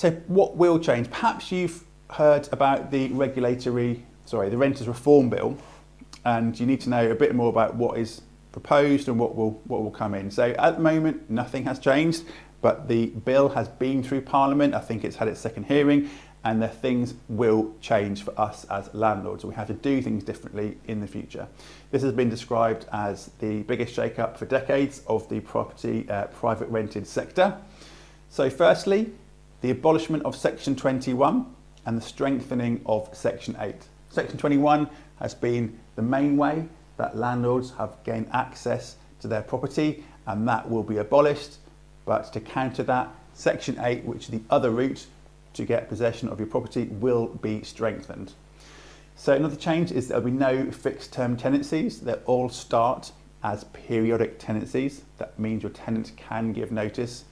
So what will change? Perhaps you've heard about the Renters Reform Bill, and you need to know a bit more about what is proposed and what will come in. So at the moment, nothing has changed, but the bill has been through Parliament. I think it's had its second hearing, and the things will change for us as landlords. We have to do things differently in the future. This has been described as the biggest shake-up for decades of the property private rented sector. So firstly, the abolishment of Section 21 and the strengthening of Section 8. Section 21 has been the main way that landlords have gained access to their property, and that will be abolished. But to counter that, Section 8, which is the other route to get possession of your property, will be strengthened. So another change is there'll be no fixed term tenancies. They'll all start as periodic tenancies. That means your tenant can give notice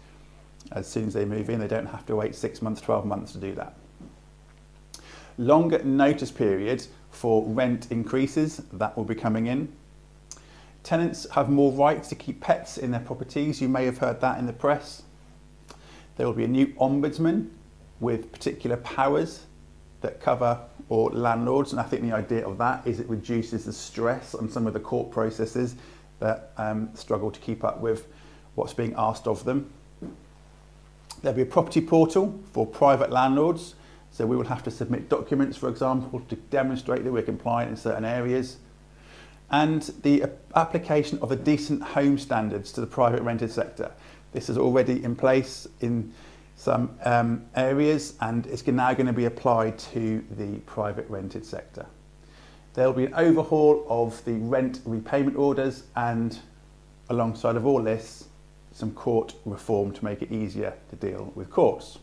as soon as they move in. They don't have to wait 6 months, 12 months to do that. Longer notice periods for rent increases, that will be coming in. Tenants have more rights to keep pets in their properties. You may have heard that in the press. There will be a new ombudsman with particular powers that cover all landlords, and I think the idea of that is it reduces the stress on some of the court processes that struggle to keep up with what's being asked of them. There'll be a property portal for private landlords, so we will have to submit documents, for example, to demonstrate that we're compliant in certain areas. And the application of the decent home standards to the private rented sector. This is already in place in some areas, and it's now going to be applied to the private rented sector. There'll be an overhaul of the rent repayment orders, and alongside of all this, some court reform to make it easier to deal with courts.